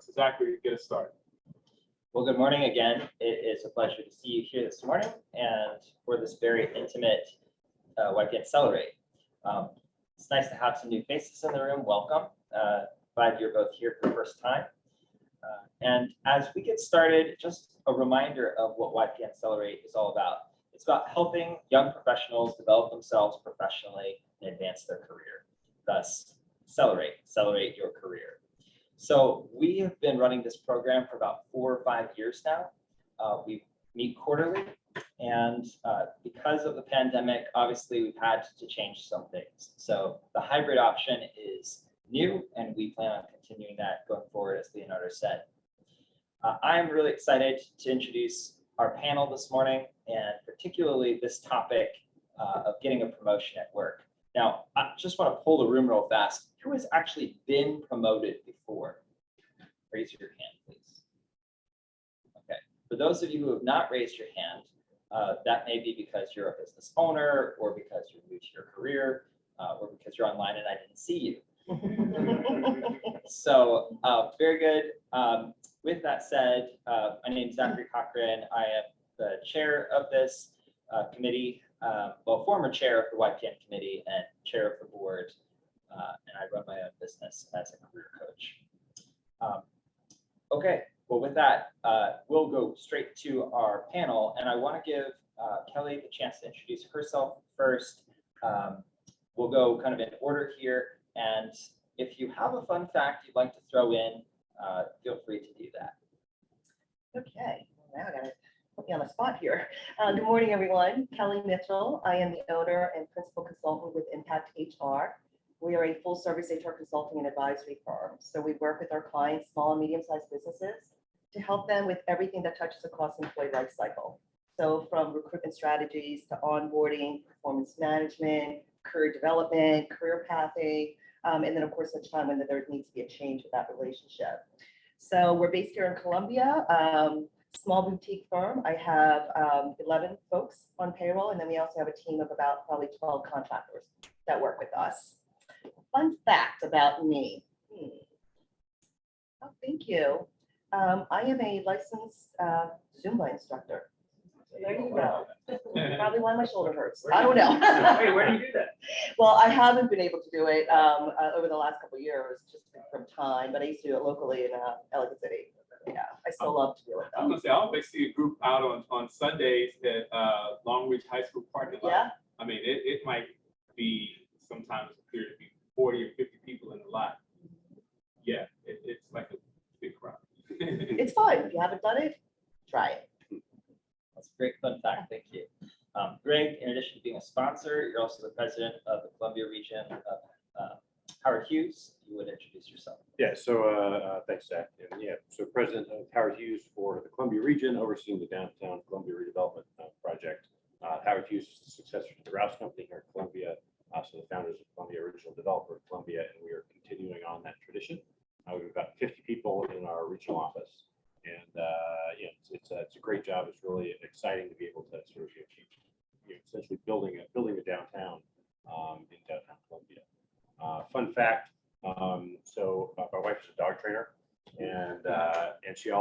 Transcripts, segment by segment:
So Zachary, get us started. Well, good morning again. It is a pleasure to see you here this morning and for this very intimate YPN Celerate. It's nice to have some new faces in the room. Welcome. Glad you're both here for the first time. And as we get started, just a reminder of what YPN Celerate is all about. It's about helping young professionals develop themselves professionally and advance their career. Thus, Celerate your career. So we have been running this program for about 4 or 5 years now. We meet quarterly, and because of the pandemic, obviously we've had to change some things. So the hybrid option is new, and we plan on continuing that going forward, as Leonardo said. I'm really excited to introduce our panel this morning, and particularly this topic of getting a promotion at work. Now, I just want to pull the room real fast. Who has actually been promoted before? Raise your hand, please. Okay. For those of you who have not raised your hand, that may be because you're a business owner, or because you're new to your career, or because you're online and I didn't see you. So very good. With that said, my name is Zachary Cochran. I am the chair of this committee, well, former chair of the YPN committee and chair of the board, and I run my own business as a career coach. Okay, well, with that, we'll go straight to our panel, and I want to give Kelly the chance to introduce herself first. We'll go kind of in order here, and if you have a fun fact you'd like to throw in, feel free to do that. Okay, well, now I gotta put me on the spot here. Good morning, everyone. Kelly Mitchell. I am the owner and principal consultant with Impact HR. We are a full-service HR consulting and advisory firm. So we work with our clients, small and medium-sized businesses, to help them with everything that touches across the employee life cycle. So from recruitment strategies to onboarding, performance management, career development, career pathing, and then of course, such time when there needs to be a change with that relationship. So we're based here in Columbia, small boutique firm. I have 11 folks on payroll, and then we also have a team of about probably 12 contractors that work with us. Fun fact about me. Oh, thank you. I am a licensed Zumba instructor. So there you go. Probably why my shoulder hurts. I don't know. Hey, where do you do that? Well, I haven't been able to do it over the last couple of years, just from time, but I used to do it locally in Ellicott City. Yeah, I still love to do it I'm though. gonna say I always see a group out on Sundays at Long Ridge High School parking lot. Yeah. I mean, it might be sometimes appear to be 40 or 50 people in the lot. Yeah, it's like a big crowd. It's fun. If you haven't done it, try it. That's a great fun fact. Thank you. Greg, in addition to being a sponsor, you're also the president of the Columbia region of Howard Hughes. You would introduce yourself. Yeah, so thanks, Zach. And yeah, so president of Howard Hughes for the Columbia region, overseeing the downtown Columbia redevelopment project. Howard Hughes is the successor to the Rouse Company here in Columbia, so the founders of Columbia, original developer of Columbia, and we are continuing on that tradition. We have about 50 people in our regional office, and yeah, it's a great job. It's really exciting to be able to sort of keep essentially building a downtown in downtown Columbia. Fun fact. So my wife is a dog trainer, and she's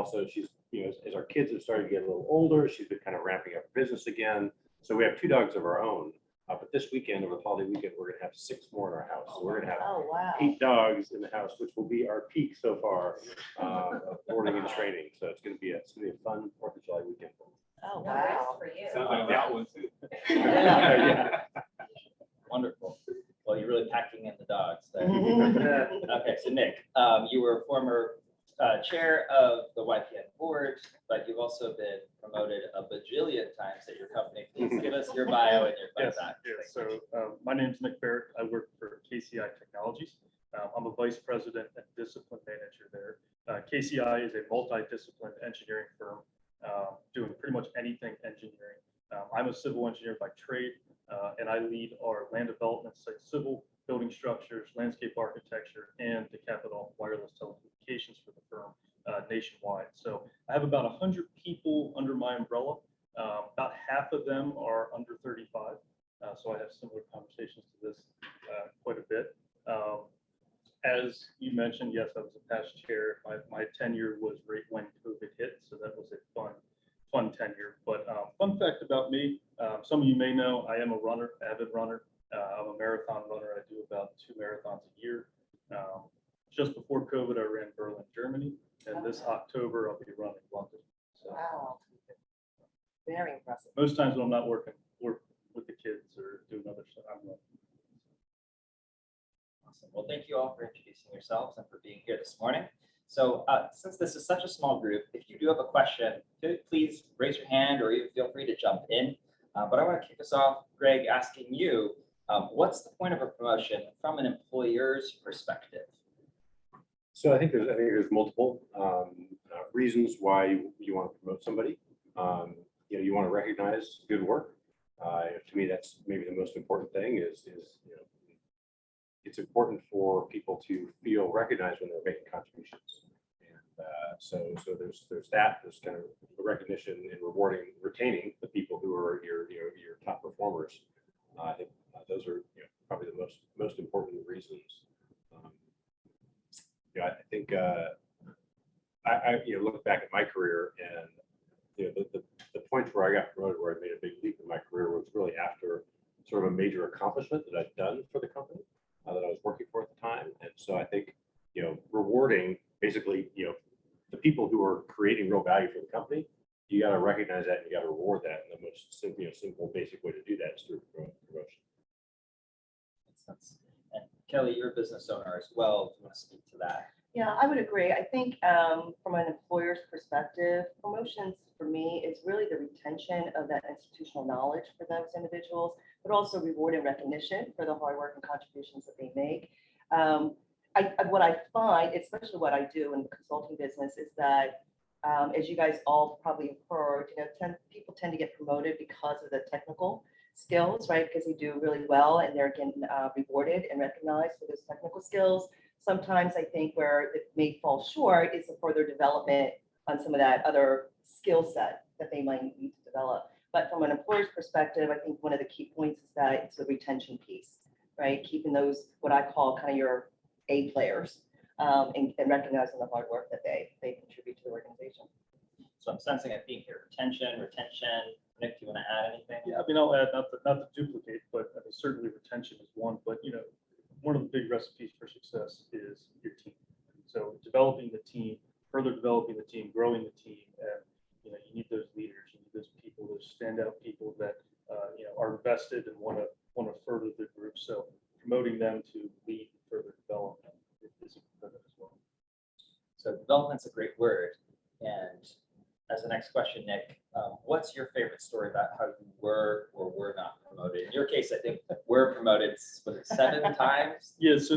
as our kids have started to get a little older, she's been kind of ramping up her business again. So we have 2 dogs of our own. But this weekend, over the holiday weekend, we're going to have 6 more in our house. So we're going to have Oh, wow. 8 dogs in the house, which will be our peak so far of boarding and training. So it's going to be a fun 4th of July weekend. Oh, wow. For you. Sounds like that one too. Yeah. Wonderful. Well, you're really packing in the dogs there. Okay, so Nick, you were former chair of the YPN board, but you've also been promoted a bajillion times at your company. Please give us your bio and your fun fact. Yes. So my name is Nick Barrett. I work for KCI Technologies. I'm a vice president and discipline manager there. KCI is a multidisciplined engineering firm doing pretty much anything engineering. I'm a civil engineer by trade, and I lead our land development, site civil, building structures, landscape architecture, and the capital wireless telecommunications for the firm nationwide. So I have about 100 people under my umbrella. About half of them are under 35. So I have similar conversations to this quite a bit. As you mentioned, yes, I was a past chair. My tenure was right when COVID hit, so that was a fun tenure. But fun fact about me, some of you may know, I am a runner, avid runner. I'm a marathon runner. I do about 2 marathons a year. Just before COVID, I ran Berlin, Germany, and this October I'll be running London. So Wow. Very impressive. most times when I'm not working with the kids or doing other stuff, I'm running. Awesome. Well, thank you all for introducing yourselves and for being here this morning. So since this is such a small group, if you do have a question, please raise your hand or even feel free to jump in. But I want to kick us off, Greg, asking you, what's the point of a promotion from an employer's perspective? So I think there's multiple reasons why you want to promote somebody. You want to recognize good work. To me, that's maybe the most important thing is it's important for people to feel recognized when they're making contributions. And so there's that. There's kind of recognition and rewarding, retaining the people who are your top performers. I think those are probably the most important reasons. I think I look back at my career, and the point where I got promoted, where I made a big leap in my career, was really after sort of a major accomplishment that I'd done for the company that I was working for at the time. And so I think rewarding basically the people who are creating real value for the company, you got to recognize that and you got to reward that. And the most simple, basic way to do that is through promotion. Makes sense. And Kelly, you're a business owner as well. Do you want to speak to that? Yeah, I would agree. I think from an employer's perspective, promotions for me is really the retention of that institutional knowledge for those individuals, but also reward and recognition for the hard work and contributions that they make. What I find, especially what I do in the consulting business, is that as you guys all probably have heard, people tend to get promoted because of the technical skills, right? Because they do really well and they're getting rewarded and recognized for those technical skills. Sometimes I think where it may fall short is the further development on some of that other skill set that they might need to develop. But from an employer's perspective, I think one of the key points is that it's the retention piece, right? Keeping those, what I call kind of your A players, and recognizing the hard work that they contribute to the organization. So I'm sensing a theme here: retention. Nick, do you want to add anything? Yeah, I mean, I'll add, not to duplicate, but I mean, certainly retention is one, but one of the big recipes for success is your team. So developing the team, further developing the team, growing the team, and you need those leaders, you need those people, those standout people that are invested and want to further the group. So promoting them to lead further development is important as well. So development's a great word. And as the next question, Nick, what's your favorite story about how you were or were not promoted? In your case, I think we're promoted, was it 7 times? Yeah, so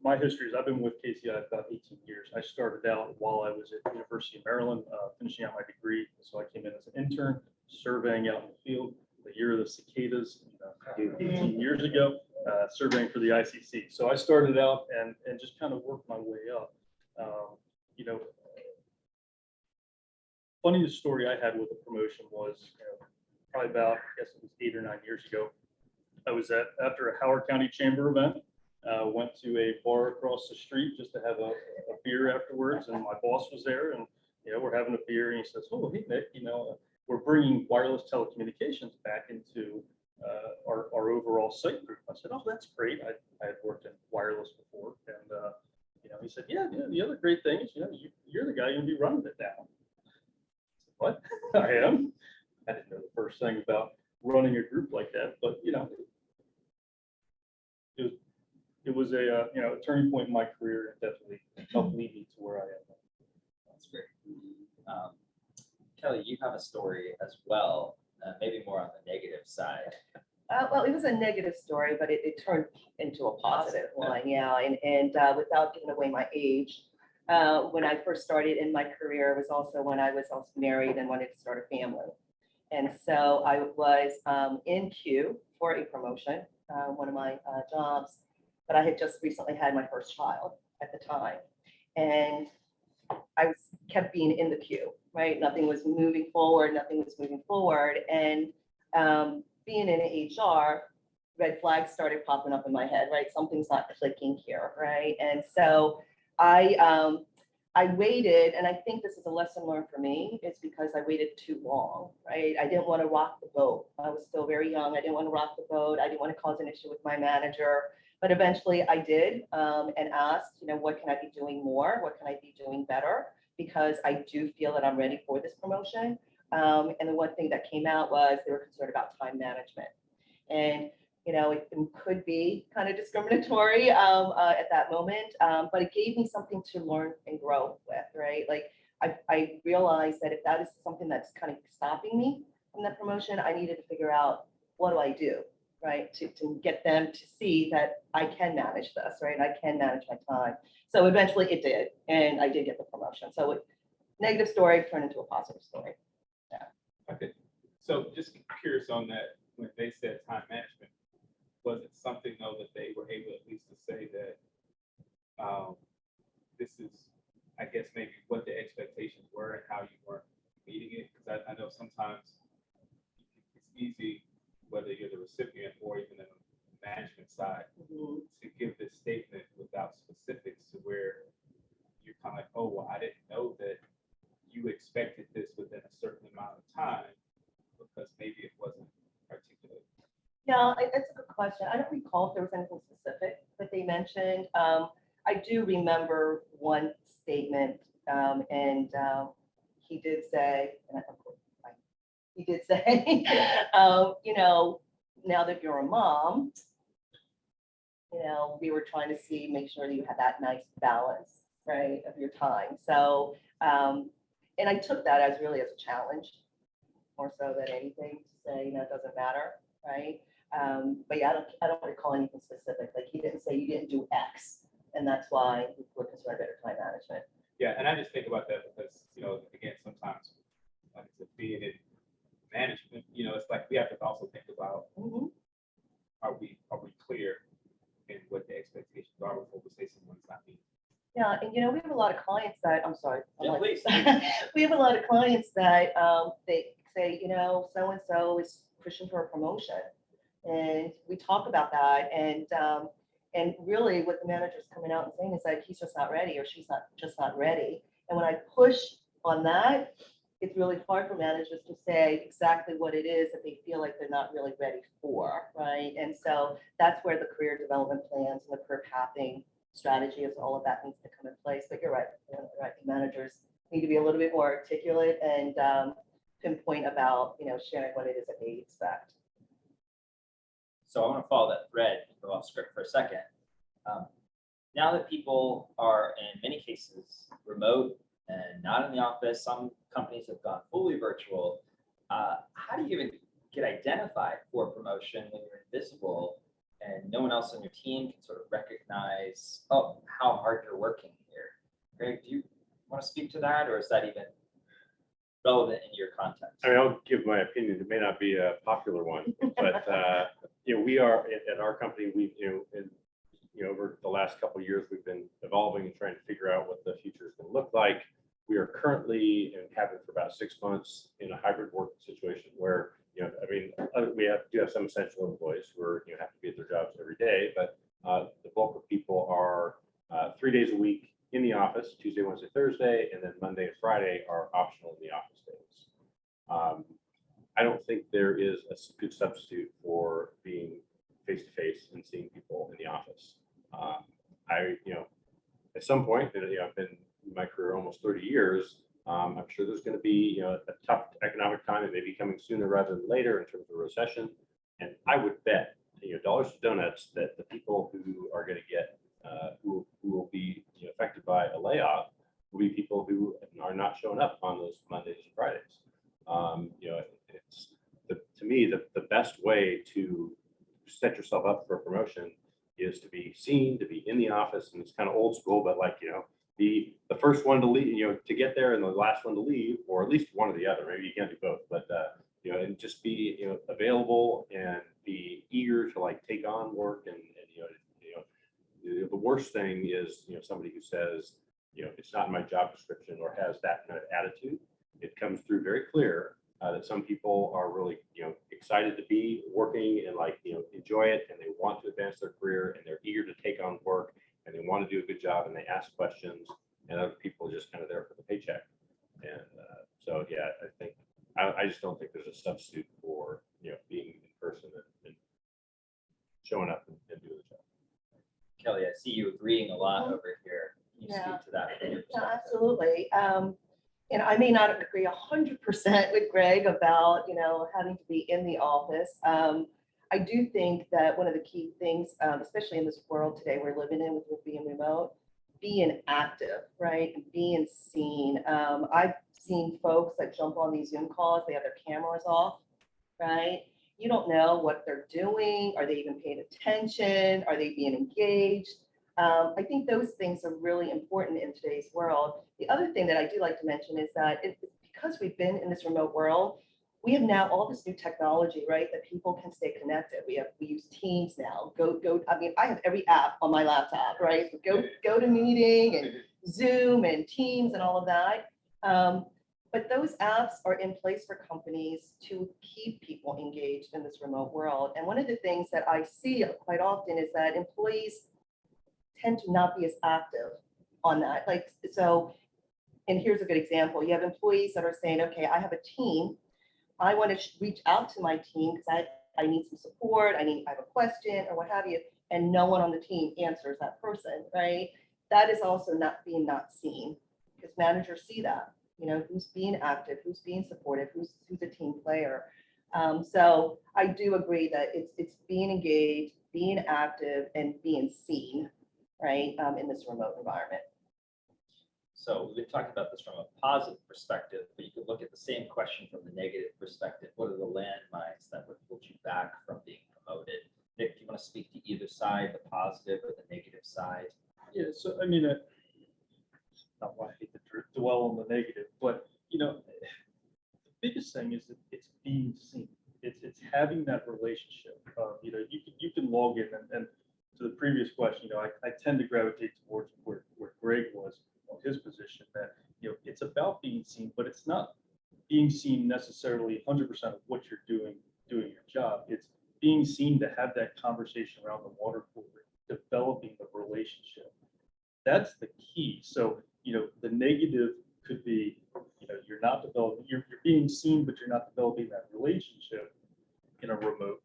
my history is I've been with KCI about 18 years. I started out while I was at University of Maryland, finishing out my degree. So I came in as an intern, surveying out in the field, the year of the cicadas, 18 years ago, surveying for the ICC. So I started out and just kind of worked my way up. Funniest story I had with a promotion was probably about, I guess it was 8 or 9 years ago. I was after a Howard County Chamber event, went to a bar across the street just to have a beer afterwards, and my boss was there, and we're having a beer, and he says, "Oh, hey Nick, we're bringing wireless telecommunications back into our overall site group." I said, "Oh, that's great. I had worked in wireless before," and he said, "Yeah, the other great thing is you're the guy going to be running it now." What? I am. I didn't know the first thing about running a group like that, but it was a turning point in my career and definitely helped lead me to where I am. That's great. Kelly, you have a story as well, maybe more on the negative side. Well, it was a negative story, but it turned into a positive one, yeah. And without giving away my age, when I first started in my career, it was also when I was also married and wanted to start a family. And so I was in queue for a promotion, one of my jobs, but I had just recently had my first child at the time. And I kept being in the queue, right? Nothing was moving forward. And being in HR, red flags started popping up in my head, right? Something's not clicking here, right? And so I waited, and I think this is a lesson learned for me, is because I waited too long, right? I didn't want to rock the boat. I was still very young. I didn't want to rock the boat. I didn't want to cause an issue with my manager. But eventually I did, and asked, what can I be doing more? What can I be doing better? Because I do feel that I'm ready for this promotion. And the one thing that came out was they were concerned about time management. And it could be kind of discriminatory at that moment, but it gave me something to learn and grow with, right? Like I realized that if that is something that's kind of stopping me from that promotion, I needed to figure out what do I do, right? To get them to see that I can manage this, right? And I can manage my time. So eventually it did, and I did get the promotion. So negative story turned into a positive story. Okay. So just curious on that, when they said time management, was it something though that they were able at least to say that this is, I guess, maybe what the expectations were and how you weren't meeting it? Because I know sometimes it's easy, whether you're the recipient or even the management side, Mhm. to give this statement without specifics to where you're kind of like, oh, well, I didn't know that you expected this within a certain amount of time because maybe it wasn't articulated. Yeah, that's a good question. I don't recall if there was anything specific that they mentioned. I do remember one statement, and he did say, he did say, now that you're a mom, we were trying to make sure that you had that nice balance, right, of your time. So, and I took that as really as a challenge, more so than anything, to say, it doesn't matter, right? But yeah, I don't recall anything specific. Like he didn't say you didn't do X, and that's why we're concerned about time management. Yeah, and I just think about that because, again, sometimes, like I said, being in management, it's like we have to also think about, are we clear in what the expectations are before we say someone's not meeting? Yeah, and we have a lot of clients that, I'm sorry. Yeah, please. We have a lot of clients that they say, so-and-so is pushing for a promotion. And we talk about that, and really what the manager's coming out and saying is that he's just not ready or she's just not ready. And when I push on that, it's really hard for managers to say exactly what it is that they feel like they're not really ready for, right? And so that's where the career development plans and the career pathing strategy is, all of that needs to come in place. But you're right, right. Managers need to be a little bit more articulate and pinpoint about, sharing what it is that they expect. So I want to follow that thread and go off script for a second. Now that people are in many cases remote and not in the office, some companies have gone fully virtual. How do you even get identified for promotion when you're invisible and no one else on your team can sort of recognize, how hard you're working here? Greg, do you want to speak to that, or is that even relevant in your context? I mean, I'll give my opinion. It may not be a popular one, but we are at our company. We, over the last couple of years, we've been evolving and trying to figure out what the future is going to look like. We are currently, and have been for about 6 months, in a hybrid work situation where, we do have some essential employees who are, have to be at their jobs every day, but the bulk of people are 3 days a week in the office, Tuesday, Wednesday, Thursday, and then Monday and Friday are optional in the office days. I don't think there is a good substitute for being face-to-face and seeing people in the office. At some point, I've been in my career almost 30 years. I'm sure there's going to be, a tough economic time that may be coming sooner rather than later in terms of recession. And I would bet, dollars to donuts, that the people who are going to get, who will be affected by a layoff will be people who are not showing up on those Mondays and Fridays. It's to me, the best way to set yourself up for a promotion is to be seen, to be in the office, and it's kind of old school, but be the first one to leave, to get there, and the last one to leave, or at least one or the other. Maybe you can't do both, but and just be available and be eager to take on work. And the worst thing is somebody who says it's not in my job description or has that kind of attitude. It comes through very clear that some people are really, excited to be working and enjoy it, and they want to advance their career, and they're eager to take on work, and they want to do a good job, and they ask questions, and other people are just kind of there for the paycheck. And so, yeah, I just don't think there's a substitute for, being in person and showing up and doing the job. Kelly, I see you agreeing a lot over here. Can you Yeah. speak to that from your Yeah, perspective? absolutely. And I may not agree 100% with Greg about, having to be in the office. I do think that one of the key things, especially in this world today we're living in with being remote, being active, right? Being seen. I've seen folks that jump on these Zoom calls, they have their cameras off, right? You don't know what they're doing. Are they even paying attention? Are they being engaged? I think those things are really important in today's world. The other thing that I do like to mention is that because we've been in this remote world, we have now all this new technology, right? That people can stay connected. We use Teams now. I mean, I have every app on my laptop, right? Go to meeting and Zoom and Teams and all of that. But those apps are in place for companies to keep people engaged in this remote world. And one of the things that I see quite often is that employees tend to not be as active on that. And here's a good example. You have employees that are saying, okay, I have a team. I want to reach out to my team because I need some support. I have a question or what have you. And no one on the team answers that person, right? That is also not seen because managers see that, who's being active, who's being supportive, who's a team player. So I do agree that it's being engaged, being active, and being seen, right, in this remote environment. So we've been talking about this from a positive perspective, but you could look at the same question from the negative perspective. What are the landmines that would hold you back from being promoted? Nick, do you want to speak to either side, the positive or the negative side? Yeah, so I mean, not why I hate to dwell on the negative, but the biggest thing is that it's being seen. It's having that relationship. You can log in and to the previous question, I tend to gravitate towards where Greg was on his position, that it's about being seen, but it's not being seen necessarily 100% of what you're doing your job. It's being seen to have that conversation around the water cooler, developing the relationship. That's the key. So the negative could be you're not developing, you're being seen, but you're not developing that relationship in a remote.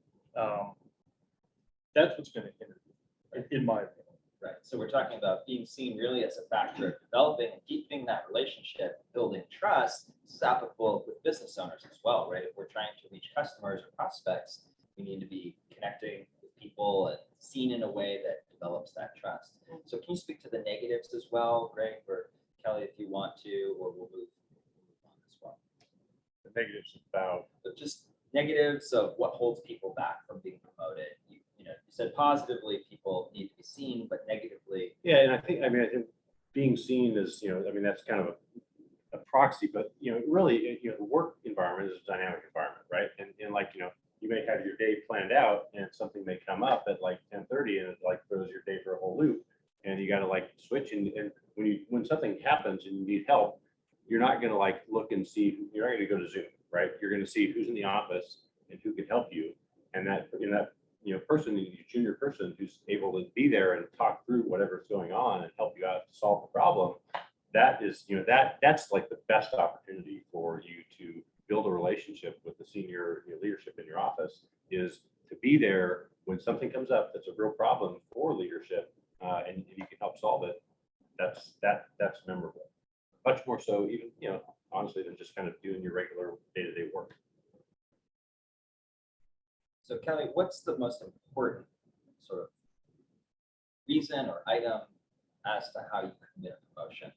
That's what's going to hinder you, in my opinion. Right. So we're talking about being seen really as a factor of developing and deepening that relationship, building trust. This is applicable with business owners as well, right? If we're trying to reach customers or prospects, we need to be connecting with people and seen in a way that develops that trust. So can you speak to the negatives as well, Greg, or Kelly, if you want to, or we'll move on as well. The negatives about, But just negatives of what holds people back from being promoted. You said positively people need to be seen, but negatively. yeah, and I think being seen is, that's kind of a proxy, but, really, the work environment is a dynamic environment, right? And you may have your day planned out and something may come up at 10:30 and it throws your day for a whole loop. And you got to switch. And when something happens and you need help, you're not going to look and see, you're not going to go to Zoom, right? You're going to see who's in the office and who can help you. And that person, junior person who's able to be there and talk through whatever's going on and help you out to solve the problem. That is, that's the best opportunity for you to build a relationship with the senior leadership in your office, is to be there when something comes up that's a real problem for leadership, and you can help solve it. That's memorable. Much more so even, honestly, than just kind of doing your regular day-to-day work. So Kelly, what's the most important sort of reason or item as to how you commit a promotion?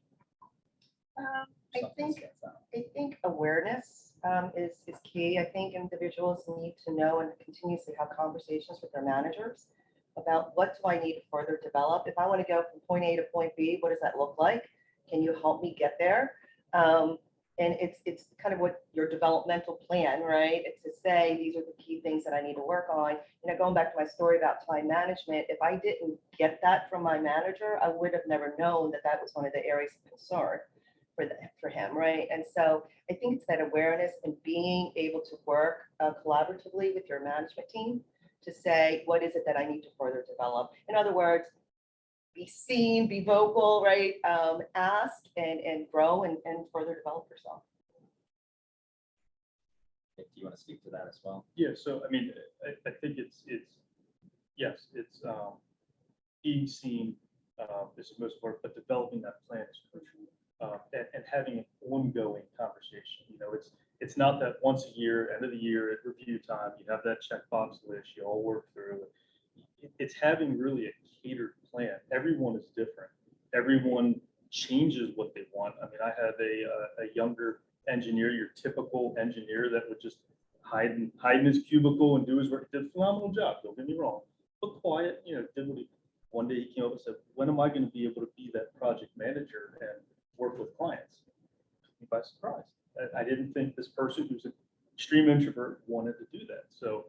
I think awareness is key. I think individuals need to know and continuously have conversations with their managers about what do I need to further develop. If I want to go from point A to point B, what does that look like? Can you help me get there? And it's kind of what your developmental plan, right? It's to say, these are the key things that I need to work on. Going back to my story about time management, if I didn't get that from my manager, I would have never known that that was one of the areas of concern for him, right? And so I think it's that awareness and being able to work collaboratively with your management team to say, what is it that I need to further develop? In other words, be seen, be vocal, right? Ask and grow and further develop yourself. Do you want to speak to that as well? Yeah, so I mean, I think it's being seen is the most important, but developing that plan is crucial. And having an ongoing conversation. You know, it's not that once a year, end of the year at review time, you have that checkbox list, you all work through it. It's having really a catered plan. Everyone is different. Everyone changes what they want. I mean, I have a younger engineer, your typical engineer that would just hide in his cubicle and do his work. Did a phenomenal job, don't get me wrong. But quiet, you know, did what he, one day he came up and said, when am I going to be able to be that project manager and work with clients? Took me by surprise. I didn't think this person who's an extreme introvert wanted to do that. So,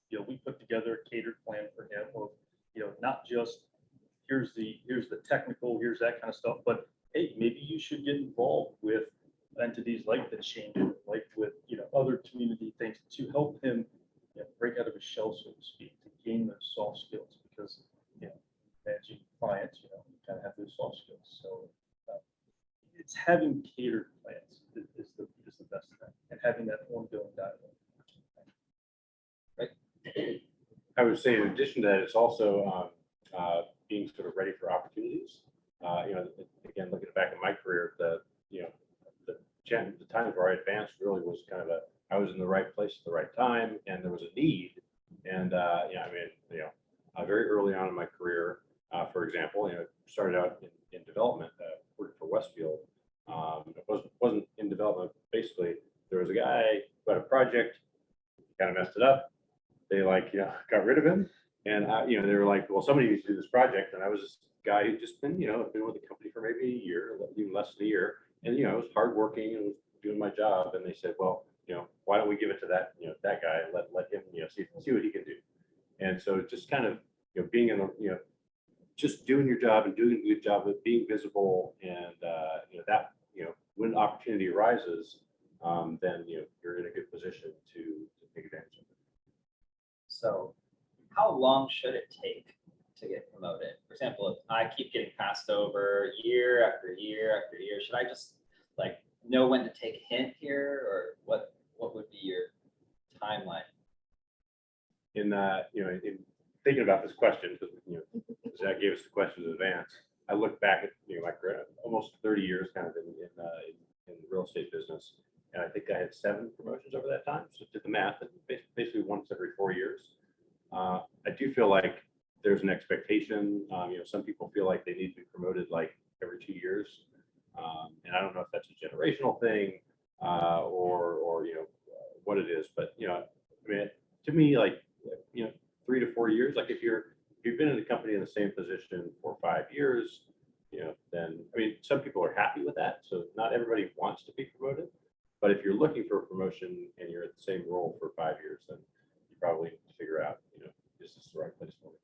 you know, we put together a catered plan for him of, you know, not just here's the technical, here's that kind of stuff, but hey, maybe you should get involved with entities like the Chamber, like with, you know, other community things to help him, you know, break out of his shell, so to speak, to gain those soft skills, because, you know, managing clients, you know, you kind of have those soft skills. So it's having catered plans is the best thing, and having that ongoing dialogue. Right. I would say in addition to that, it's also being sort of ready for opportunities. You know, again, looking back at my career, the times where I advanced really was kind of I was in the right place at the right time, and there was a need. And yeah, I mean, you know, very early on in my career, for example, you know, started out in development, working for Westfield. It wasn't in development. Basically, there was a guy who had a project, kind of messed it up. They you know, got rid of him, and you know, they were like, well, somebody needs to do this project, and I was this guy who'd just been, you know, been with the company for maybe a year, even less than a year, and you know, I was hardworking and was doing my job, and they said, well, you know, why don't we give it to that, you know, that guy, let him, you know, see what he can do. And so just kind of, you know, being in the, you know, just doing your job and doing a good job of being visible, and you know, that, you know, when opportunity arises, then you know, you're in a good position to take advantage of it. So how long should it take to get promoted? For example, if I keep getting passed over year after year after year, should I just like know when to take a hint here, or what would be your timeline? In you know, in thinking about this question, because you know, Zach gave us the question in advance, I look back at, you know, my career, almost 30 years kind of in the real estate business, and I think I had 7 promotions over that time. So did the math, and basically once every 4 years. I do feel like there's an expectation. You know, some people feel like they need to be promoted like every 2 years, and I don't know if that's a generational thing or you know, what it is. But you know, I mean, to me, like, you know, 3 to 4 years. Like if you've been in the company in the same position for 5 years, you know, then I mean, some people are happy with that. So not everybody wants to be promoted. But if you're looking for a promotion and you're at the same role for 5 years, then you probably need to figure out, you know, is this the right place for me?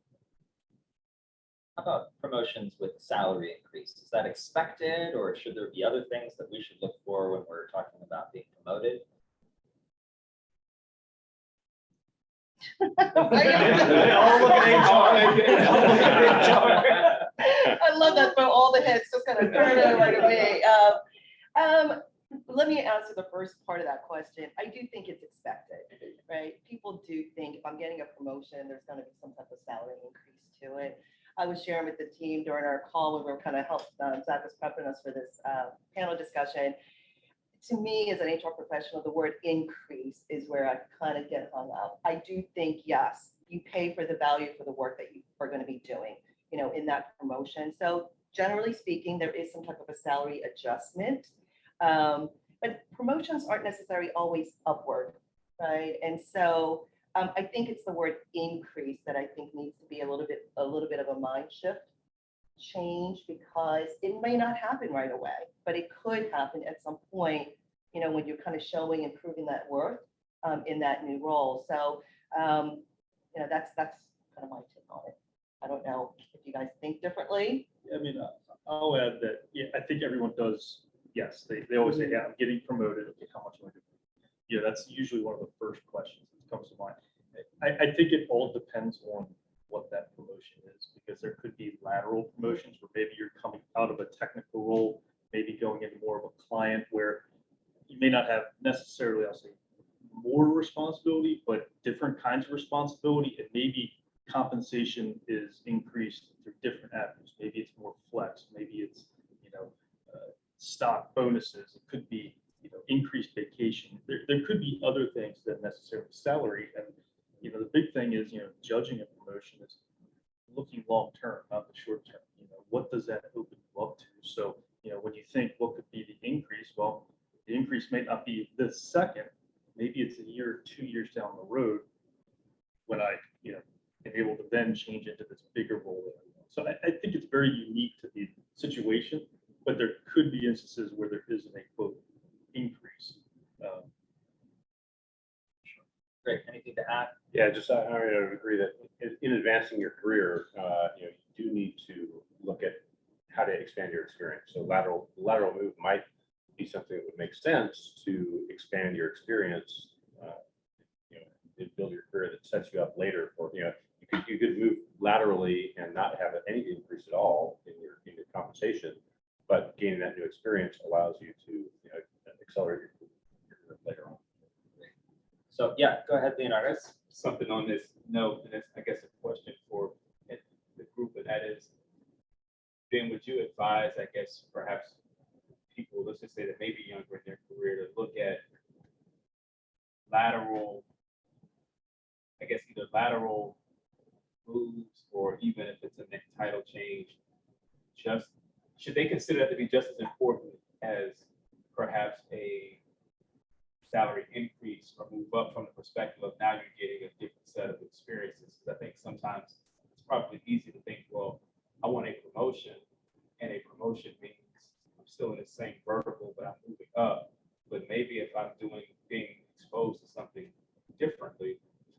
How about promotions with salary increase? Is that expected, or should there be other things that we should look for when we're talking about being promoted? I love that, but all the heads just kind of turn it right away. Let me answer the first part of that question. I do think it's expected, right? People do think if I'm getting a promotion, there's going to be some type of salary increase to it. I was sharing with the team during our call when we were kind of Zach was prepping us for this panel discussion. To me, as an HR professional, the word increase is where I kind of get hung up. I do think, yes, you pay for the value for the work that you are going to be doing, you know, in that promotion. So generally speaking, there is some type of a salary adjustment. But promotions aren't necessarily always upward, right? And so I think it's the word increase that I think needs to be a little bit of a mind shift change, because it may not happen right away, but it could happen at some point, you know, when you're kind of showing and proving that worth in that new role. So, you know, that's kind of my take on it. I don't know if you guys think differently. I mean, I'll add that, yeah, I think everyone does yes, they always say, yeah, I'm getting promoted. Okay, how much am I doing? Yeah, that's usually one of the first questions that comes to mind. I think it all depends on what that promotion is, because there could be lateral promotions where maybe you're coming out of a technical role, maybe going into more of a client where you may not have necessarily, I'll say, more responsibility, but different kinds of responsibility, and maybe compensation is increased through different avenues. Maybe it's more flex, maybe it's, stock bonuses. It could be, increased vacation. There could be other things than necessarily salary. And, the big thing is, judging a promotion is looking long-term, not the short-term. What does that open you up to? So, when you think what could be the increase, well, the increase may not be this second, maybe it's a year or 2 years down the road when I, am able to then change into this bigger role that I want. So I think it's very unique to the situation, but there could be instances where there isn't a quote increase. Great. Anything to add? Yeah, just I would agree that in advancing your career, you do need to look at how to expand your experience. So lateral move might be something that would make sense to expand your experience, and build your career that sets you up later for, you could move laterally and not have any increase at all in your compensation, but gaining that new experience allows you to accelerate your career later on. So yeah, go ahead, Leonardo. Something on this note, and it's, I guess, a question for the group, and that is, Ben, would you advise, I guess, perhaps people, let's just say that maybe younger in their career, to look at lateral, I guess, either lateral moves, or even if it's a title change, should they consider that to be just as important as perhaps a salary increase or move up, from the perspective of now you're getting a different set of experiences? Because I think sometimes it's probably easy to think, well, I want a promotion, and a promotion means I'm still in the same vertical, but I'm moving up. But maybe if I'm being exposed to something differently,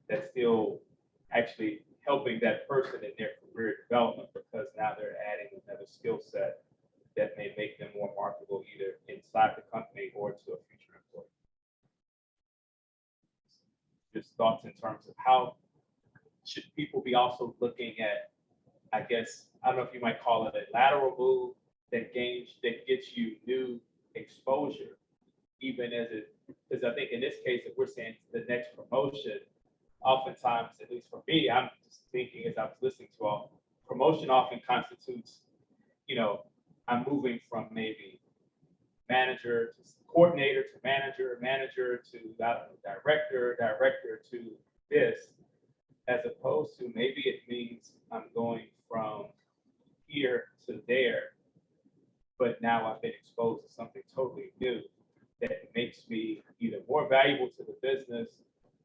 that's still actually helping that person in their career development, because now they're adding another skill set that may make them more marketable either inside the company or to a future employee. Just thoughts in terms of how should people be also looking at, I guess, I don't know if you might call it a lateral move that gets you new exposure, even as because I think in this case, if we're saying the next promotion, oftentimes, at least for me, I'm just thinking as I was listening to all, promotion often constitutes, I'm moving from maybe manager to coordinator to manager, manager to director to this, as opposed to maybe it means I'm going from here to there, but now I've been exposed to something totally new that makes me either more valuable to the business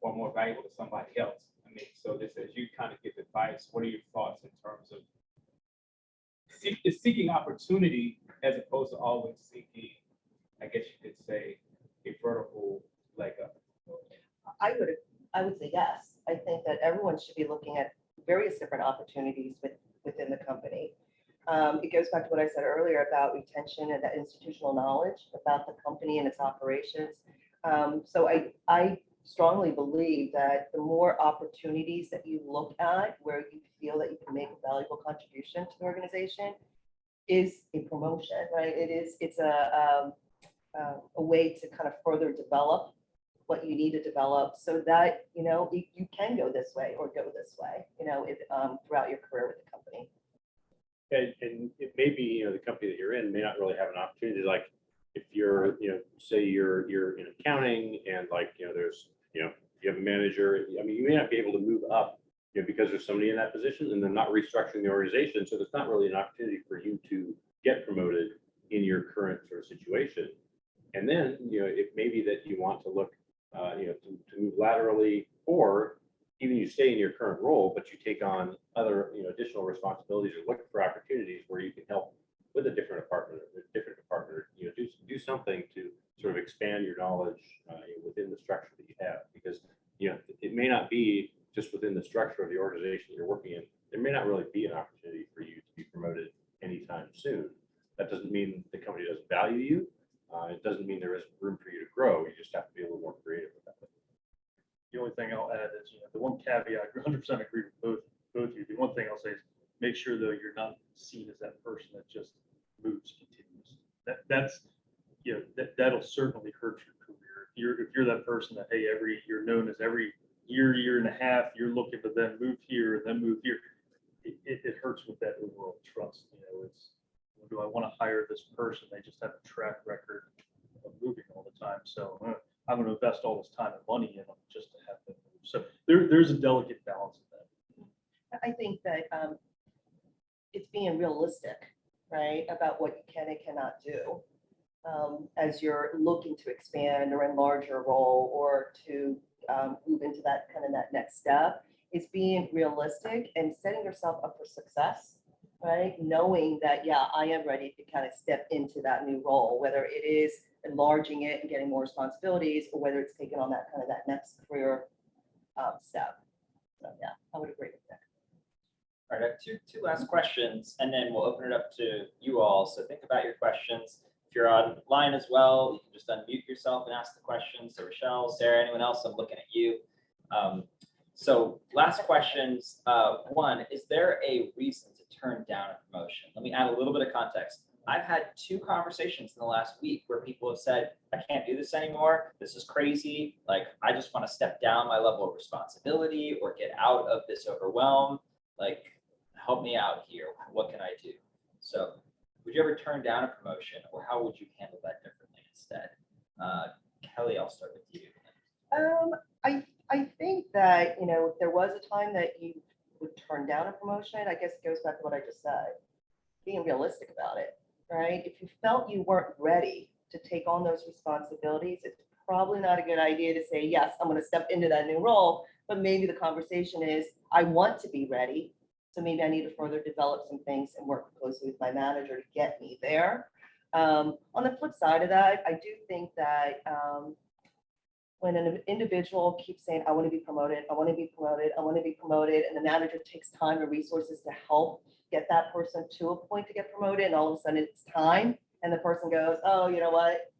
or more valuable to somebody else. I mean, so this, as you kind of give advice, what are your thoughts in terms of seeking opportunity as opposed to always seeking, I guess you could say, a vertical leg up? I would say yes. I think that everyone should be looking at various different opportunities within the company. It goes back to what I said earlier about retention and that institutional knowledge about the company and its operations. So I strongly believe that the more opportunities that you look at where you feel that you can make a valuable contribution to the organization is a promotion, right? It's a way to kind of further develop what you need to develop so that, you can go this way or go this way, throughout your career with the company. And it may be, the company that you're in may not really have an opportunity, like if you're, say you're in accounting and there's, you have a manager, I mean, you may not be able to move up, because there's somebody in that position and they're not restructuring the organization. So there's not really an opportunity for you to get promoted in your current sort of situation. And then, it may be that you want to look, to move laterally, or even you stay in your current role, but you take on other, additional responsibilities or look for opportunities where you can help with a different department, do something to sort of expand your knowledge within the structure that you have, because, it may not be just within the structure of the organization you're working in. There may not really be an opportunity for you to be promoted anytime soon. That doesn't mean the company doesn't value you. It doesn't mean there isn't room for you to grow. You just have to be a little more creative with that. The only thing I'll add is, the one caveat, I 100% agree with both of you. The one thing I'll say is make sure though you're not seen as that person that just moves continuously. That'll certainly hurt your career. If you're that person that, hey, you're known as every year and a half, you're looking to then move here and then move here. It hurts with that overall trust. It's, do I want to hire this person? They just have a track record of moving all the time. So I'm going to invest all this time and money in them just to have them move. So there's a delicate balance of that. I think that it's being realistic, right, about what you can and cannot do as you're looking to expand or enlarge your role or to move into that next step. Is being realistic and setting yourself up for success, right? Knowing that, yeah, I am ready to kind of step into that new role, whether it is enlarging it and getting more responsibilities, or whether it's taking on that next career step. So yeah, I would agree with that. All right, I have two last questions, and then we'll open it up to you all. So think about your questions. If you're online as well, you can just unmute yourself and ask the questions. So Rochelle, Sarah, anyone else, I'm looking at you. So last questions. One, is there a reason to turn down a promotion? Let me add a little bit of context. I've had 2 conversations in the last week where people have said, I can't do this anymore. This is crazy. Like, I just want to step down my level of responsibility or get out of this overwhelm. Like, help me out here. What can I do? So would you ever turn down a promotion, or how would you handle that differently instead? Kelly, I'll start with you. I think that, if there was a time that you would turn down a promotion, I guess it goes back to what I just said, being realistic about it, right? If you felt you weren't ready to take on those responsibilities, it's probably not a good idea to say, yes, I'm going to step into that new role, but maybe the conversation is, I want to be ready. So maybe I need to further develop some things and work closely with my manager to get me there. On the flip side of that, I do think that when an individual keeps saying, I want to be promoted, I want to be promoted, I want to be promoted, and the manager takes time and resources to help get that person to a point to get promoted, and all of a sudden it's time, and the person goes, oh, you know what?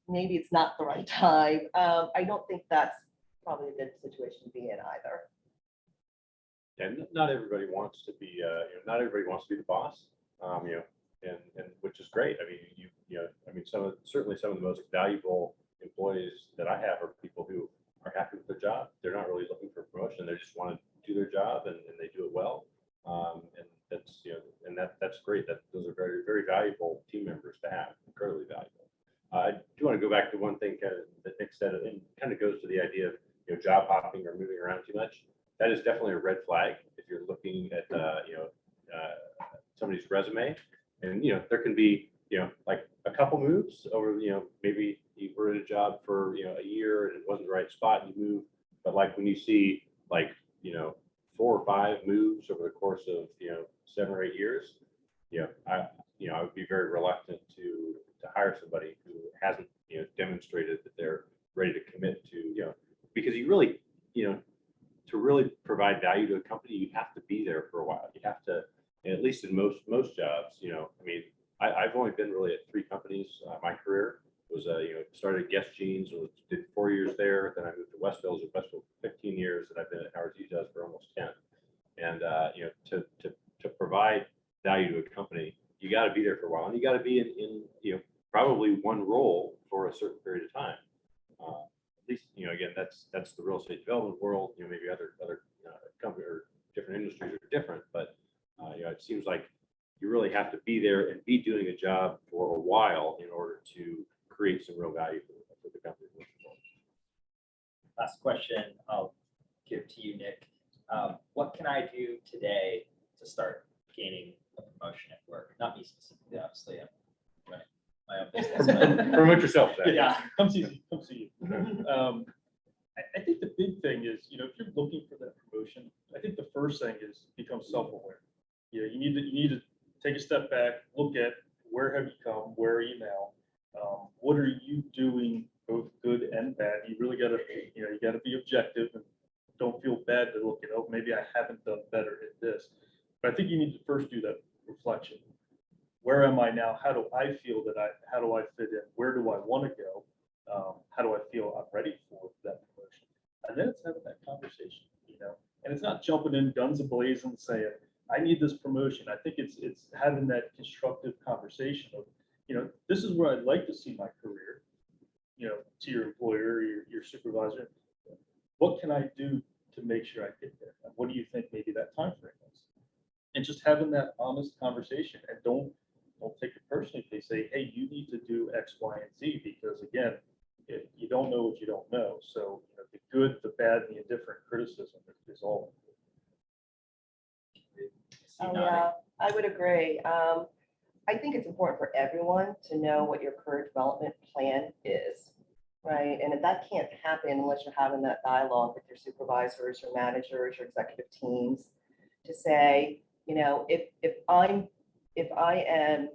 Maybe it's not the right time. I don't think that's probably a good situation to be in either. And not everybody wants to be, not everybody wants to be the boss, and which is great. I mean, certainly some of the most valuable employees that I have are people who are happy with their job. They're not really looking for promotion. They just want to do their job and they do it well. And that's, and that's great. Those are very, very valuable team members to have, incredibly valuable. I do want to go back to one thing that Nick said, and kind of goes to the idea of, job hopping or moving around too much. That is definitely a red flag if you're looking at, somebody's resume, and, there can be, like a couple moves over, maybe you were in a job for, a year and it wasn't the right spot and you move. But like when you see like, 4 or 5 moves over the course of, 7 or 8 years, I would be very reluctant to hire somebody who hasn't, demonstrated that they're ready to commit to, because you really, to really provide value to a company, you have to be there for a while. You have to, at least in most jobs, I've only been really at 3 companies. My career was, started at Guess Jeans, did 4 years there. Then I moved to Westville, for 15 years, and I've been at Howard Hughes for almost 10. And, to provide value to a company, you got to be there for a while, and you got to be in probably one role for a certain period of time. At least, again, that's the real estate development world. Maybe other company or different industries are different, but it seems like you really have to be there and be doing a job for a while in order to create some real value for the company. Last question I'll give to you, Nick. What can I do today to start gaining a promotion at work? Not me specifically, obviously. I'm running my own business. Promote yourself, Zach. Yeah, come see you. I think the big thing is, if you're looking for that promotion, I think the first thing is become self-aware. You need to take a step back, look at where have you come, where are you now, what are you doing, both good and bad. You really got to, you got to be objective and don't feel bad to look at, oh, maybe I haven't done better at this. But I think you need to first do that reflection. where am I now? How do I feel how do I fit in? Where do I want to go? How do I feel I'm ready for that promotion? And then it's having that conversation, and it's not jumping in guns a-blazing and saying, I need this promotion. I think it's having that constructive conversation of, this is where I'd like to see my career, to your employer, your supervisor. What can I do to make sure I get there? And what do you think maybe that time frame is? And just having that honest conversation, and don't take it personally if they say, hey, you need to do X, Y, and Z, because again, you don't know what you don't know. So the good, the bad, and the indifferent criticism is all. Oh, yeah, I would agree. I think it's important for everyone to know what your career development plan is, right? And if that can't happen unless you're having that dialogue with your supervisors, your managers, your executive teams, to say, if I am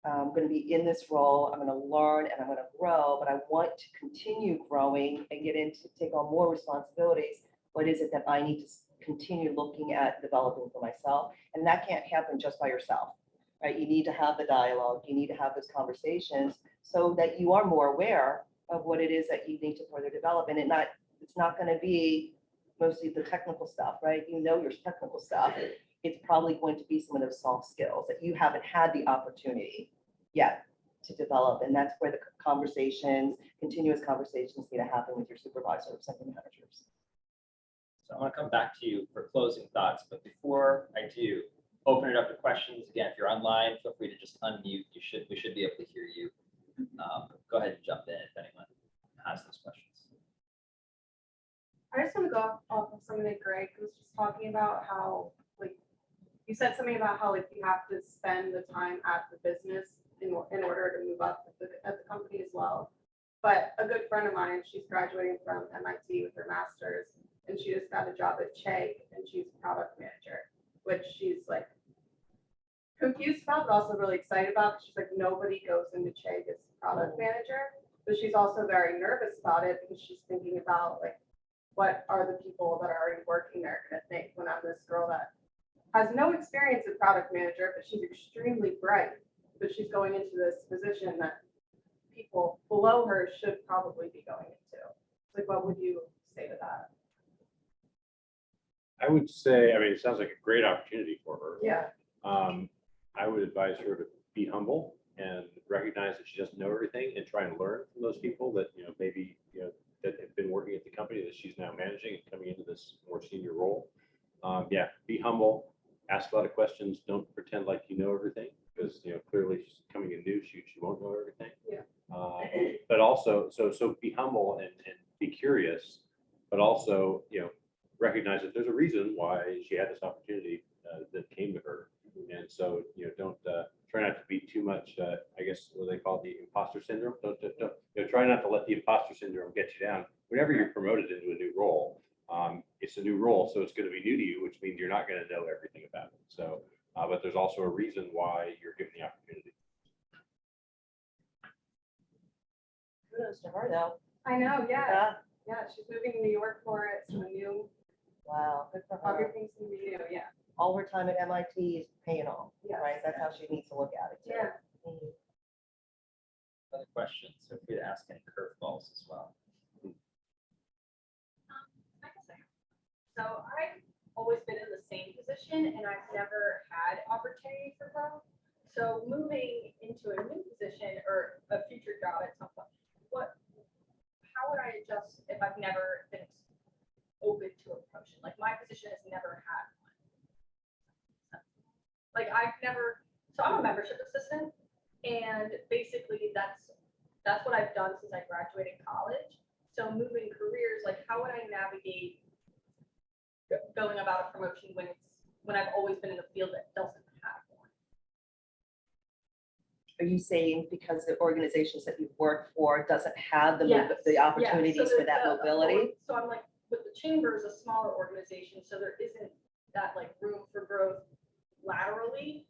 going to be in this role, I'm going to learn and I'm going to grow, but I want to continue growing and take on more responsibilities. What is it that I need to continue looking at developing for myself? And that can't happen just by yourself, right? You need to have the dialogue. You need to have those conversations so that you are more aware of what it is that you need to further develop. And it's not going to be mostly the technical stuff, right? Your technical stuff. It's probably going to be some of those soft skills that you haven't had the opportunity yet to develop. And that's where the continuous conversations need to happen with your supervisors and your managers. So I want to come back to you for closing thoughts, but before I do, open it up to questions. Again, if you're online, feel free to just unmute. We should be able to hear you. Go ahead and jump in if anyone has those questions. I just want to go off of something that Greg was just talking about, how you said something about how you have to spend the time at the business in order to move up at the company as well. But a good friend of mine, she's graduating from MIT with her master's, and she just got a job at Chegg, and she's product manager, which she's confused about, but also really excited about. She's nobody goes into Chegg as product manager, but she's also very nervous about it because she's thinking about what are the people that are already working there going to think when I'm this girl that has no experience as product manager, but she's extremely bright, but she's going into this position that people below her should probably be going into. What would you say to that? I would say, it sounds like a great opportunity for her. Yeah. I would advise her to be humble and recognize that she doesn't know everything, and try and learn from those people that, maybe, that have been working at the company that she's now managing and coming into this more senior role. Be humble, ask a lot of questions. Don't pretend like you know everything, because, clearly she's coming in new, she won't know everything. Yeah. But also, so be humble and be curious, but also, recognize that there's a reason why she had this opportunity that came to her. And so, don't try not to be too much, I guess, what they call the imposter syndrome. Don't try not to let the imposter syndrome get you down. Whenever you're promoted into a new role, it's a new role, so it's going to be new to you, which means you're not going to know everything about it. So, but there's also a reason why you're given the opportunity. Kudos to her, though. I know, yeah. Yeah, she's moving to New York for it, so new, Wow, good for her. everything's going to be new, yeah. All her time at MIT is paying off, Yes. right? That's how she needs to look at it, too. Yeah. Mhm. Other questions? Feel free to ask any curveballs as well. I guess I have. So I've always been in the same position and I've never had opportunity for growth. So moving into a new position or a future job at some point, how would I adjust if I've never been open to a promotion? My position has never had one. I'm a membership assistant, and basically that's what I've done since I graduated college. So moving careers, how would I navigate going about a promotion when I've always been in a field that doesn't have one? Are you saying because the organizations that you've worked for doesn't have the Yes. the opportunities Yeah, so for that mobility? So I'm with the chamber is a smaller organization, so there isn't that room for growth laterally.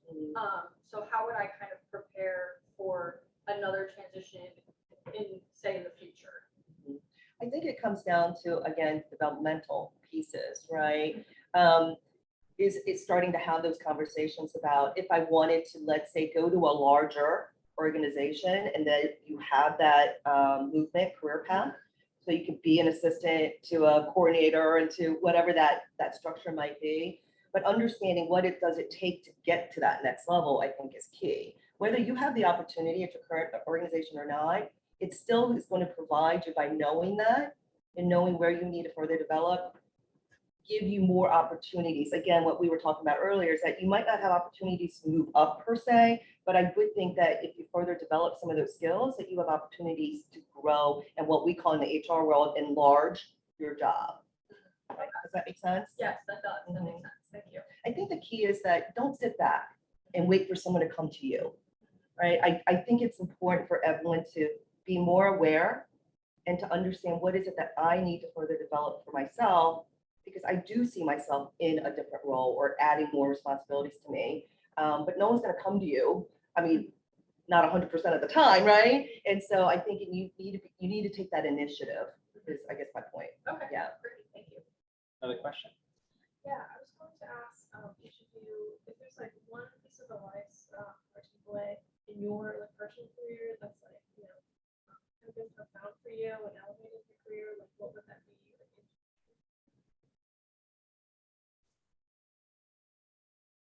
So how would I kind of prepare for another transition in the future? I think it comes down to, again, developmental pieces, right? is starting to have those conversations about if I wanted to, let's say, go to a larger organization and that you have that movement career path. So you could be an assistant to a coordinator and to whatever that structure might be. But understanding what it does it take to get to that next level, I think is key. Whether you have the opportunity at your current organization or not, it still is going to provide you by knowing that and knowing where you need to further develop, give you more opportunities. Again, what we were talking about earlier is that you might not have opportunities to move up per se, but I would think that if you further develop some of those skills, that you have opportunities to grow and what we call in the HR world, enlarge your job. Right? Does that make sense? Yes, that does. That makes sense. Thank you. I think the key is that don't sit back and wait for someone to come to you, right? I think it's important for everyone to be more aware and to understand what is it that I need to further develop for myself, because I do see myself in a different role or adding more responsibilities to me. But no one's going to come to you. I mean, not 100% of the time, right? And so I think you need to take that initiative. Is I guess my point. Okay. Yeah. Great. Thank you. Another question? Yeah, I was going to ask each of you if there's like one piece of advice or takeaway in your like personal career that's like, you know, kind of been profound for you and elevated your career, like what would that be?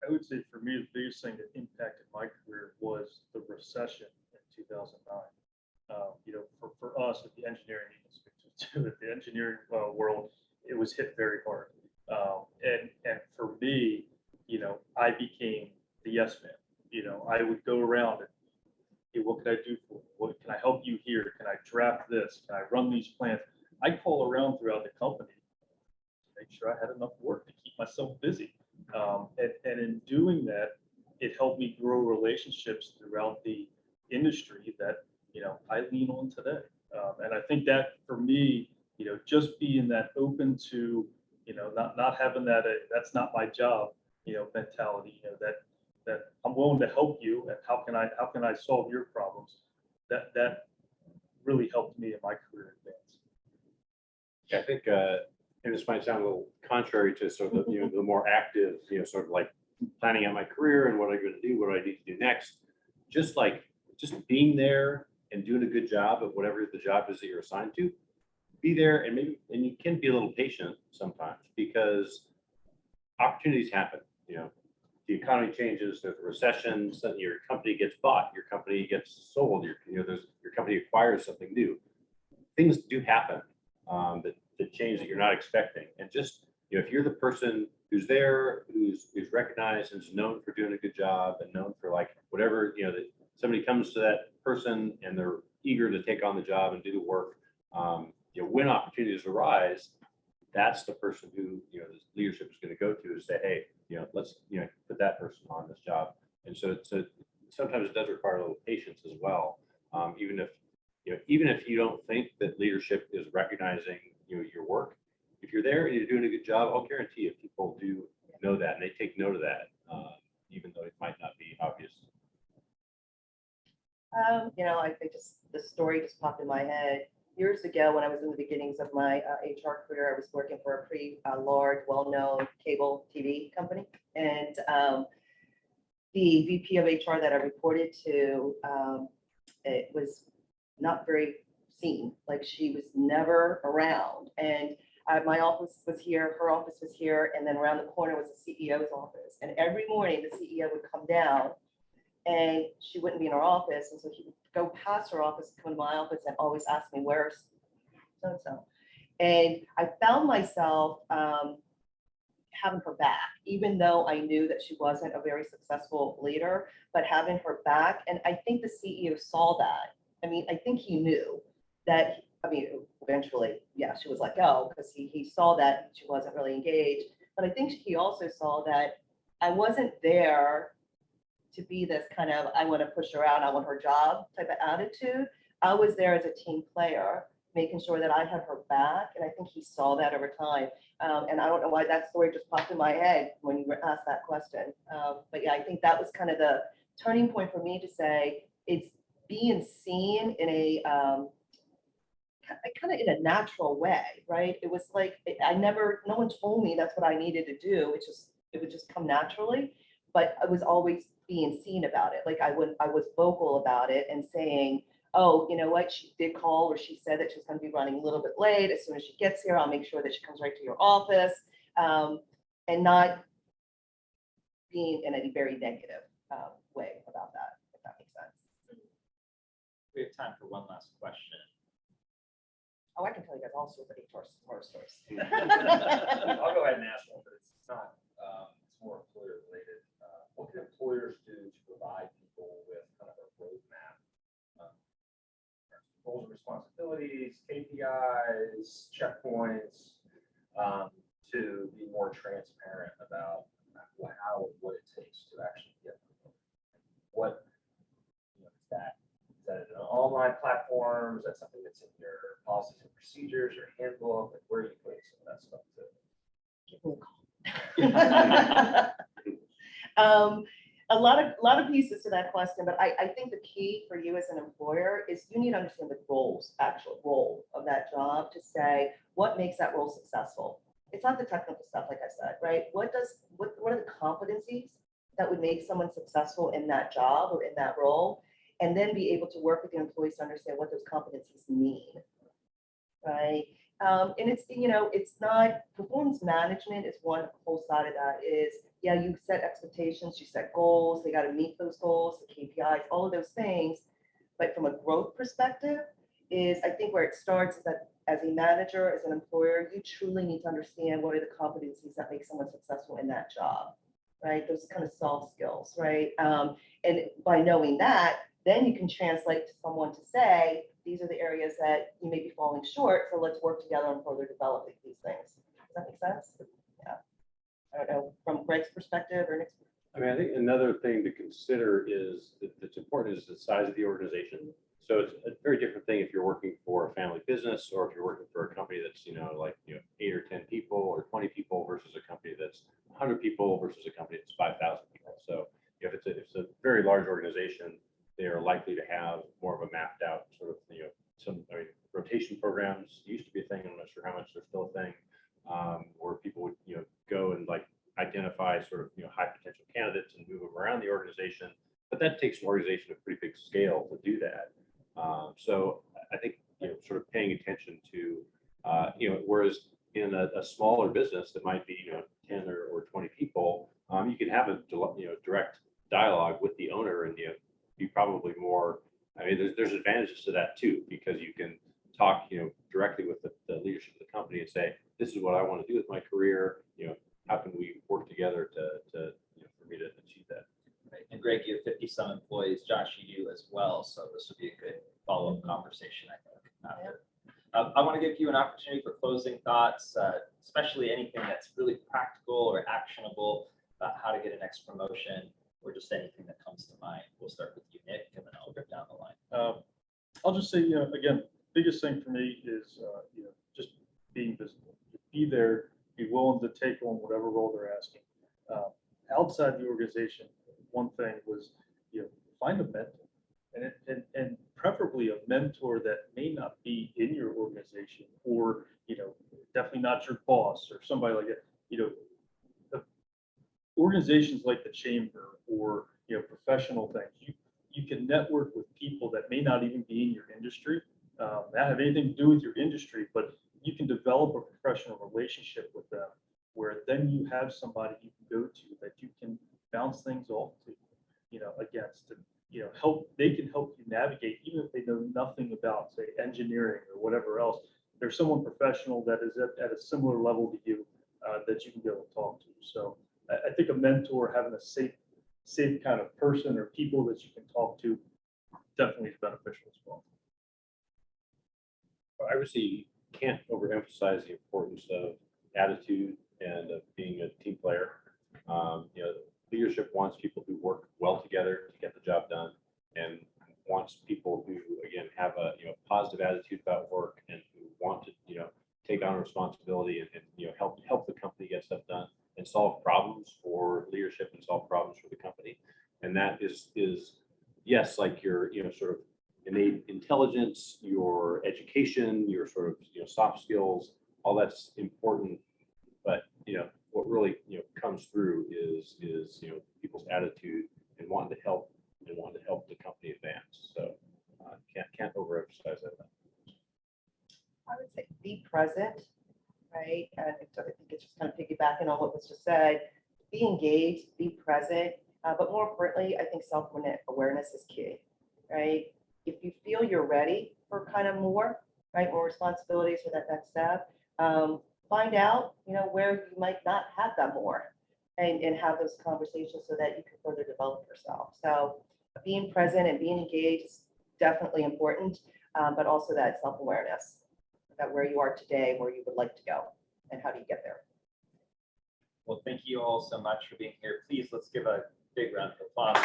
I would say for me, the biggest thing that impacted my career was the recession in 2009. You know, for us at the engineering industry, at the engineering world, it was hit very hard. And for me, you know, I became the yes man. You know, I would go around and, hey, what can I do for you? What can I help you here? Can I draft this? Can I run these plans? I call around throughout the company to make sure I had enough work to keep myself busy. And in doing that, it helped me grow relationships throughout the industry that, you know, I lean on today. And I think that for me, you know, just being that open to, you know, not having that, that's not my job, you know, mentality, you know, that I'm willing to help you and how can I solve your problems? That really helped me in my career advance. Yeah, I think, and this might sound a little contrary to sort of, you know, the more active, you know, sort of like planning out my career and what I'm going to do, what do I need to do next. Just being there and doing a good job of whatever the job is that you're assigned to, be there and you can be a little patient sometimes because opportunities happen, you know, the economy changes, there's a recession, suddenly your company gets bought, your company gets sold, your company acquires something new. Things do happen that change that you're not expecting. And just, you know, if you're the person who's there, who's recognized and is known for doing a good job and known for like whatever, you know, that somebody comes to that person and they're eager to take on the job and do the work, you know, when opportunities arise, that's the person who, you know, this leadership is going to go to say, hey, you know, let's, you know, put that person on this job. And so sometimes it does require a little patience as well. Even if you don't think that leadership is recognizing, you know, your work, if you're there and you're doing a good job, I'll guarantee you people do know that and they take note of that, even though it might not be obvious. You know, the story just popped in my head. Years ago, when I was in the beginnings of my HR career, I was working for a pretty large, well-known cable TV company. And the VP of HR that I reported to, it was not very seen. Like she was never around. And my office was here, her office was here, and then around the corner was the CEO's office. And every morning the CEO would come down and she wouldn't be in her office. And so he would go past her office, come to my office and always ask me, where's so-and-so? And I found myself having her back, even though I knew that she wasn't a very successful leader, but having her back. And I think the CEO saw that. I mean, I think he knew that, I mean, eventually, yeah, she was let go because he saw that she wasn't really engaged. But I think he also saw that I wasn't there to be this kind of, I want to push her out, I want her job type of attitude. I was there as a team player, making sure that I had her back. And I think he saw that over time. And I don't know why that story just popped in my head when you asked that question. But yeah, I think that was kind of the turning point for me to say, it's being seen in a kind of in a natural way, right? It was like, no one told me that's what I needed to do. It just it would just come naturally. But I was always being seen about it. Like I was vocal about it and saying, oh, you know what, she did call, or she said that she's going to be running a little bit late. As soon as she gets here, I'll make sure that she comes right to your office, and not being in a very negative way about that, if that makes sense. We have time for one last question. Oh, I can tell you guys all sorts of horror stories. I'll go ahead and ask one, but it's not, it's more employer related. What can employers do to provide people with kind of a roadmap? Roles and responsibilities, KPIs, checkpoints, to be more transparent about how and what it takes to actually get them. What, is that an online platform? Is that something that's in your policies and procedures or handbook? Like, where are you putting some of that stuff to? Give me a call. A lot of pieces to that question, but I think the key for you as an employer is you need to understand the actual role of that job to say what makes that role successful. It's not the technical stuff, like I said, right? What are the competencies that would make someone successful in that job or in that role, and then be able to work with the employees to understand what those competencies mean, right? And it's not, performance management is one whole side of that is, yeah, you set expectations, you set goals, they got to meet those goals, the KPIs, all of those things. But from a growth perspective is, I think where it starts is that as a manager, as an employer, you truly need to understand what are the competencies that make someone successful in that job, right? Those kind of soft skills, right? And by knowing that, then you can translate to someone to say, these are the areas that you may be falling short, so let's work together on further developing these things. Does that make sense? Yeah. I don't know, from Greg's perspective or Nick's. I mean, I think another thing to consider is that's important is the size of the organization. So it's a very different thing if you're working for a family business or if you're working for a company that's, 8 or 10 people or 20 people versus a company that's 100 people versus a company that's 5,000 people. So if it's a very large organization, they are likely to have more of a mapped out sort of, rotation programs used to be a thing. I'm not sure how much they're still a thing, where people would, go and like identify sort of, high potential candidates and move them around the organization. But that takes an organization of pretty big scale to do that. So I think, sort of paying attention to, whereas in a smaller business that might be, 10 or 20 people, you can have a, direct dialogue with the owner and, be probably more, I mean, there's advantages to that too, because you can talk, directly with the leadership of the company and say, this is what I want to do with my career. How can we work together to for me to achieve that? Right. And Greg, you have 50 some employees. Josh, you do as well. So this would be a good follow-up conversation, I think. After. I want to give you an opportunity for closing thoughts, especially anything that's really practical or actionable about how to get a next promotion, or just anything that comes to mind. We'll start with you, Nick, and then I'll go down the line. I'll just say, again, biggest thing for me is, just being visible. Be there, be willing to take on whatever role they're asking. Outside the organization, one thing was, find a mentor, and preferably a mentor that may not be in your organization, or definitely not your boss or somebody like that. Organizations like the chamber or professional things, you can network with people that may not even be in your industry, that have anything to do with your industry, but you can develop a professional relationship with them, where then you have somebody you can go to that you can bounce things off to, against, and help. They can help you navigate, even if they know nothing about, say, engineering or whatever else. There's someone professional that is at a similar level to you that you can go and talk to. So I think a mentor, having a safe kind of person or people that you can talk to, definitely is beneficial as well. I would say you can't overemphasize the importance of attitude and of being a team player. Leadership wants people who work well together to get the job done, and wants people who, again, have a positive attitude about work and who want to take on responsibility and help the company get stuff done and solve problems for leadership and solve problems for the company. And that is yes, like your sort of innate intelligence, your education, your sort of soft skills, all that's important. But what really, comes through is, people's attitude and wanting to help the company advance. So can't overemphasize that. I would say be present, right? And I think it's just kind of piggybacking on what was just said. Be engaged, be present, but more importantly, I think self-awareness is key, right? If you feel you're ready for kind of more, right, more responsibilities for that next step, find out, where you might not have that more, and have those conversations so that you can further develop yourself. So being present and being engaged is definitely important, but also that self-awareness, that where you are today, where you would like to go, and how do you get there. Well, thank you all so much for being here. Please, let's give a big round of applause.